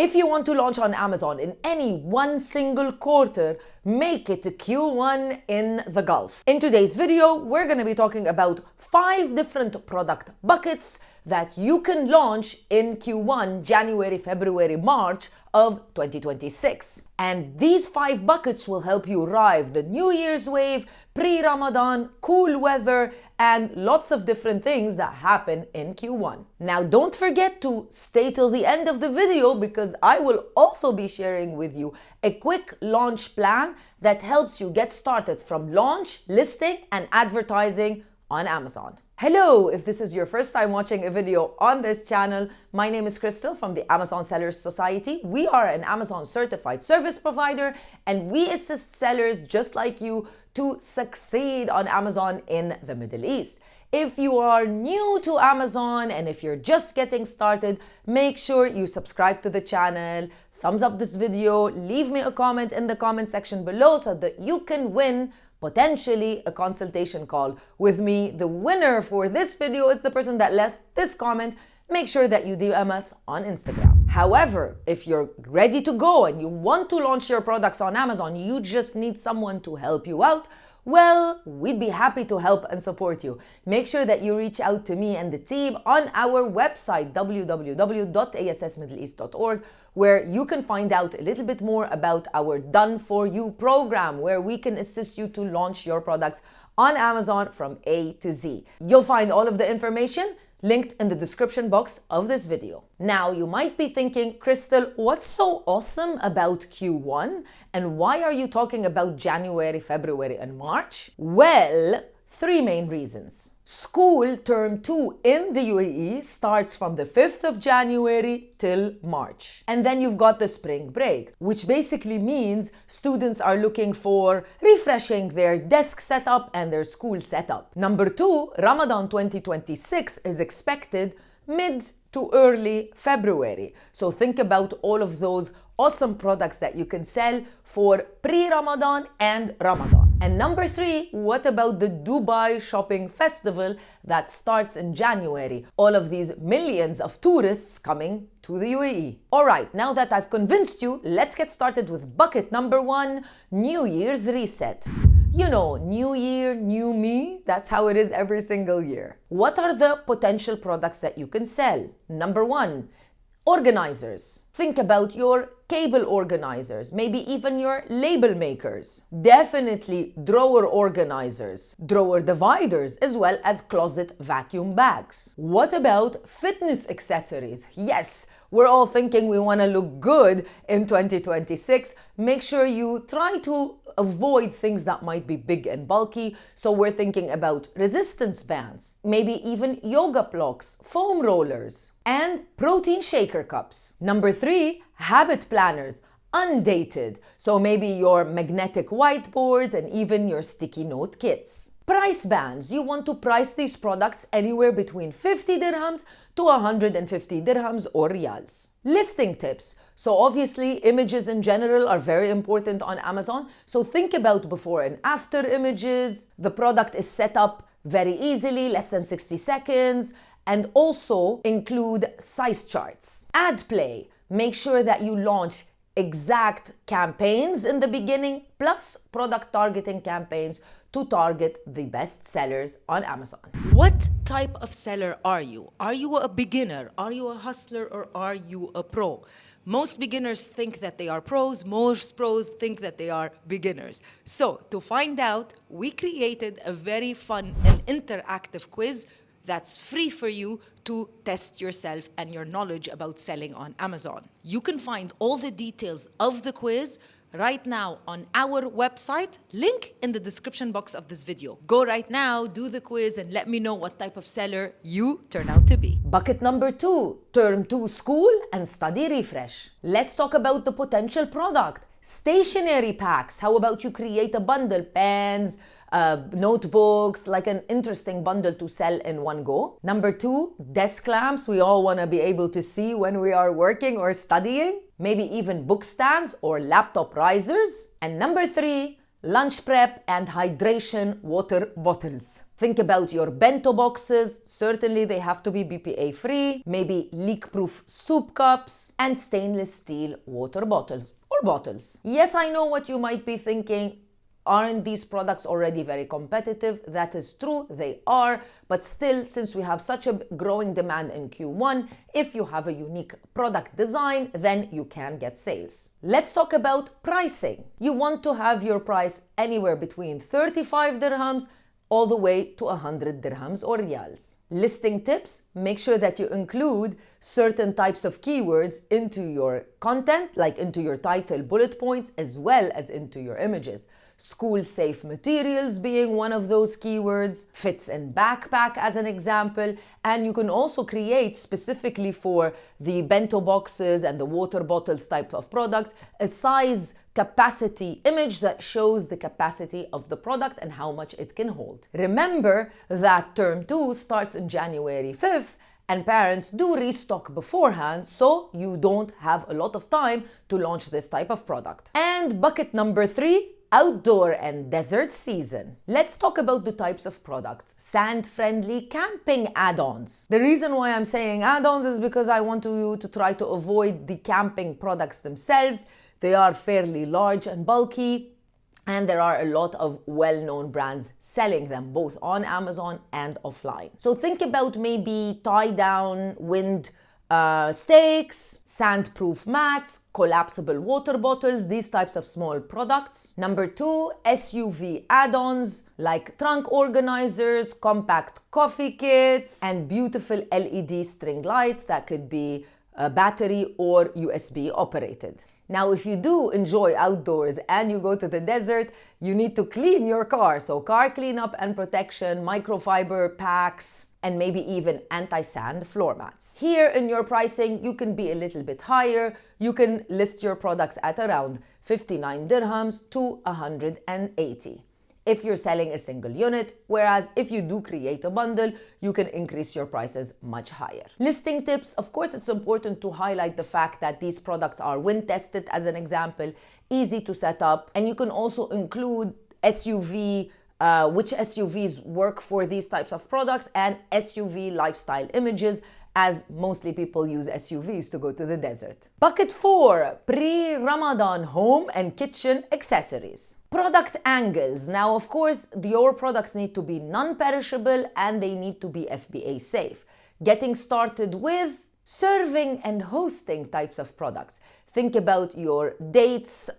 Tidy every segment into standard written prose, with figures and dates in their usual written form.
If you want to launch on Amazon in any one single quarter, make it to Q1 in the Gulf. In today's video, we're going to be talking about 5 different product buckets that you can launch in Q1, January, February, March of 2026. And these 5 buckets will help you ride the New Year's wave, pre-Ramadan, cool weather, and lots of different things that happen in Q1. Now, don't forget to stay till the end of the video because I will also be sharing with you a quick launch plan that helps you get started from launch, listing, and advertising on Amazon. Hello, if this is your first time watching a video on this channel, my name is Crystal from the Amazon Sellers Society. We are an Amazon certified service provider and we assist sellers just like you to succeed on Amazon in the Middle East. If you are new to Amazon and if you're just getting started, make sure you subscribe to the channel, thumbs up this video, leave me a comment in the comment section below so that you can win potentially a consultation call with me. The winner for this video is the person that left this comment. Make sure that you DM us on Instagram. However, if you're ready to go and you want to launch your products on Amazon, you just need someone to help you out, well, we'd be happy to help and support you. Make sure that you reach out to me and the team on our website, www.assmiddleeast.org, where you can find out a little bit more about our Done For You program, where we can assist you to launch your products on Amazon from A to Z. You'll find all of the information linked in the description box of this video. Now, you might be thinking, Crystal, what's so awesome about Q1? And why are you talking about January, February, and March? Well, 3 main reasons. School term 2 in the UAE starts from the 5th of January till March. And then you've got the spring break, which basically means students are looking for refreshing their desk setup and their school setup. Number 2, Ramadan 2026 is expected mid to early February. So think about all of those awesome products that you can sell for pre-Ramadan and Ramadan. And number 3, what about the Dubai Shopping Festival that starts in January? All of these millions of tourists coming to the UAE. All right, now that I've convinced you, let's get started with bucket number 1, New Year's reset. You know, new year, new me, that's how it is every single year. What are the potential products that you can sell? Number 1, organizers. Think about your cable organizers, maybe even your label makers. Definitely drawer organizers, drawer dividers, as well as closet vacuum bags. What about fitness accessories? Yes, we're all thinking we want to look good in 2026. Make sure you try to avoid things that might be big and bulky. So we're thinking about resistance bands, maybe even yoga blocks, foam rollers, and protein shaker cups. Number 3, habit planners, undated. So maybe your magnetic whiteboards and even your sticky note kits. Price bands, you want to price these products anywhere between 50 dirhams to 150 dirhams or riyals. Listing tips. So obviously images in general are very important on Amazon. So think about before and after images. The product is set up very easily, less than 60 seconds, and also include size charts. Ad play. Make sure that you launch exact campaigns in the beginning, plus product targeting campaigns to target the best sellers on Amazon. What type of seller are you? Are you a beginner? Are you a hustler? Or are you a pro? Most beginners think that they are pros. Most pros think that they are beginners. So to find out, we created a very fun and interactive quiz that's free for you to test yourself and your knowledge about selling on Amazon. You can find all the details of the quiz right now on our website, link in the description box of this video. Go right now, do the quiz, and let me know what type of seller you turn out to be. Bucket number 2, term 2 school and study refresh. Let's talk about the potential product. Stationery packs. How about you create a bundle, pens, notebooks, like an interesting bundle to sell in one go. Number 2, desk lamps. We all want to be able to see when we are working or studying. Maybe even book stands or laptop risers. And number 3, lunch prep, and hydration water bottles. Think about your bento boxes. Certainly they have to be BPA free, maybe leak-proof soup cups, and stainless steel water bottles or bottles. Yes, I know what you might be thinking. Aren't these products already very competitive? That is true, they are, but still, since we have such a growing demand in Q1, if you have a unique product design, then you can get sales. Let's talk about pricing. You want to have your price anywhere between 35 dirhams all the way to 100 dirhams or riyals. Listing tips: make sure that you include certain types of keywords into your content, like into your title bullet points, as well as into your images. School-safe materials being one of those keywords, fits in backpack as an example, and you can also create specifically for the bento boxes and the water bottles type of products a size capacity image that shows the capacity of the product and how much it can hold. Remember that term 2 starts in January 5th, and parents do restock beforehand, so you don't have a lot of time to launch this type of product. And bucket number 3, outdoor and desert season. Let's talk about the types of products. Sand-friendly camping add-ons. The reason why I'm saying add-ons is because I want you to try to avoid the camping products themselves. They are fairly large and bulky, and there are a lot of well-known brands selling them both on Amazon and offline. So think about maybe tie-down wind stakes, sandproof mats, collapsible water bottles, these types of small products. Number 2, SUV add-ons like trunk organizers, compact coffee kits, and beautiful LED string lights that could be battery or USB operated. Now, if you do enjoy outdoors and you go to the desert, you need to clean your car. So car cleanup and protection, microfiber packs, and maybe even anti-sand floor mats. Here in your pricing, you can be a little bit higher. You can list your products at around 59 dirhams to 180 if you're selling a single unit, whereas if you do create a bundle, you can increase your prices much higher. Listing tips: of course, it's important to highlight the fact that these products are wind tested as an example, easy to set up, and you can also include SUV, which SUVs work for these types of products, and SUV lifestyle images, as mostly people use SUVs to go to the desert. Bucket 4, pre-Ramadan home and kitchen accessories. Product angles. Now, of course, your products need to be non-perishable and they need to be FBA safe. Getting started with serving and hosting types of products. Think about your dates,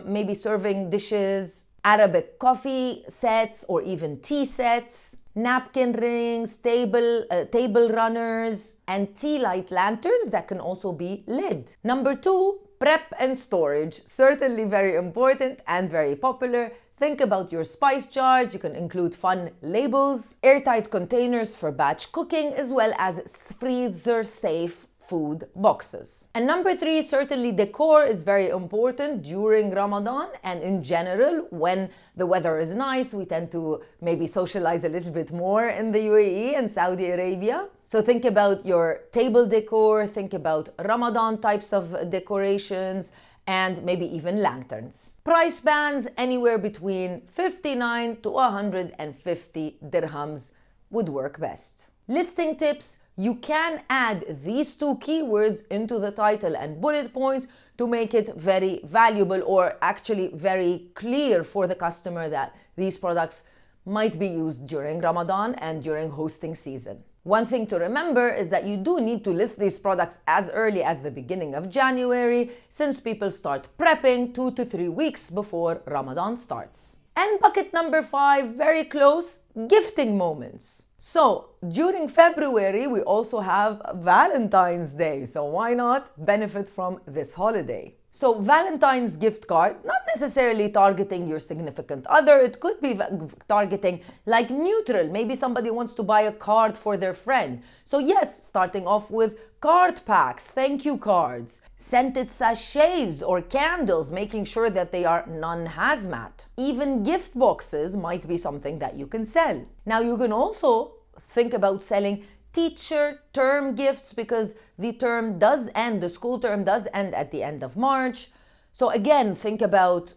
maybe serving dishes, Arabic coffee sets or even tea sets, napkin rings, table runners, and tea light lanterns that can also be LED. Number 2, prep and storage. Certainly very important and very popular. Think about your spice jars. You can include fun labels, airtight containers for batch cooking, as well as freezer-safe food boxes. And number 3, certainly decor is very important during Ramadan and in general when the weather is nice. We tend to maybe socialize a little bit more in the UAE and Saudi Arabia. So think about your table decor, think about Ramadan types of decorations, and maybe even lanterns. Price bands anywhere between 59 to 150 dirhams would work best. Listing tips: you can add these 2 keywords into the title and bullet points to make it very valuable, or actually very clear for the customer that these products might be used during Ramadan and during hosting season. One thing to remember is that you do need to list these products as early as the beginning of January, since people start prepping 2 to 3 weeks before Ramadan starts. And bucket number 5, very close, gifting moments. So during February, we also have Valentine's Day. So why not benefit from this holiday? So Valentine's gift card, not necessarily targeting your significant other. It could be targeting like neutral. Maybe somebody wants to buy a card for their friend. So yes, starting off with card packs, thank you cards, scented sachets or candles, making sure that they are non-hazmat. Even gift boxes might be something that you can sell. Now you can also think about selling teacher term gifts, because the term does end, the school term does end at the end of March. So again, think about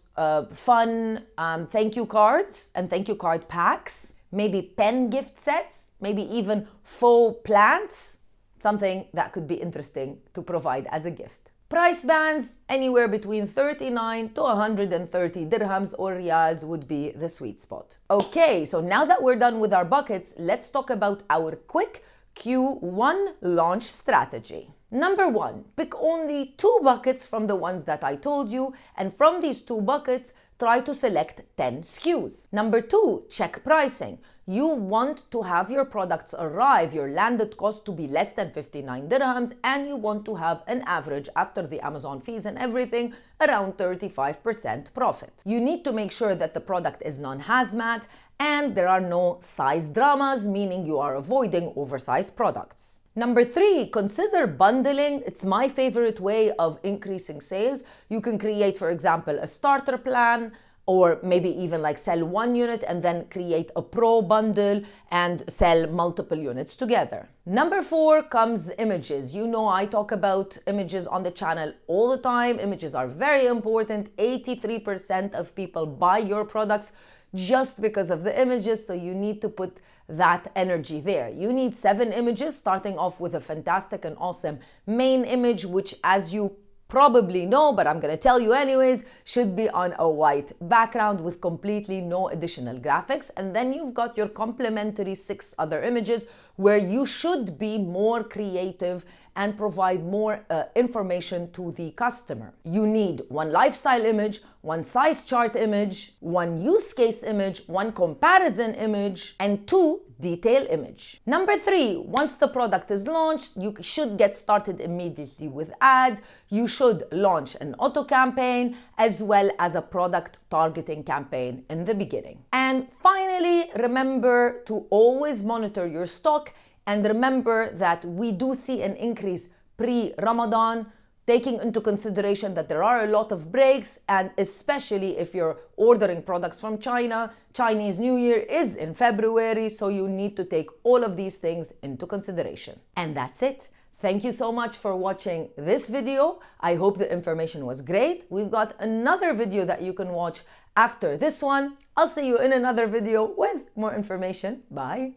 fun thank you cards and thank you card packs, maybe pen gift sets, maybe even faux plants, something that could be interesting to provide as a gift. Price bands anywhere between 39 to 130 dirhams or riyals would be the sweet spot. Okay, so now that we're done with our buckets, let's talk about our quick Q1 launch strategy. Number 1, pick only 2 buckets from the ones that I told you, and from these 2 buckets, try to select 10 SKUs. Number 2, check pricing. You want to have your products arrive, your landed cost to be less than 59 dirhams, and you want to have an average after the Amazon fees and everything around 35% profit. You need to make sure that the product is non-hazmat and there are no size dramas, meaning you are avoiding oversized products. Number 3, consider bundling. It's my favorite way of increasing sales. You can create, for example, a starter plan, or maybe even like sell 1 unit and then create a pro bundle and sell multiple units together. Number 4 comes images. You know, I talk about images on the channel all the time. Images are very important. 83% of people buy your products just because of the images, so you need to put that energy there. You need 7 images, starting off with a fantastic and awesome main image, which, as you probably know, but I'm going to tell you anyways, should be on a white background with completely no additional graphics. And then you've got your complementary 6 other images where you should be more creative and provide more information to the customer. You need 1 lifestyle image, 1 size chart image, 1 use case image, 1 comparison image, and 2 detail image. Number 3, once the product is launched, you should get started immediately with ads. You should launch an auto campaign as well as a product targeting campaign in the beginning. And finally, remember to always monitor your stock, and remember that we do see an increase pre-Ramadan, taking into consideration that there are a lot of breaks, and especially if you're ordering products from China, Chinese New Year is in February, so you need to take all of these things into consideration. And that's it. Thank you so much for watching this video. I hope the information was great. We've got another video that you can watch after this one. I'll see you in another video with more information. Bye.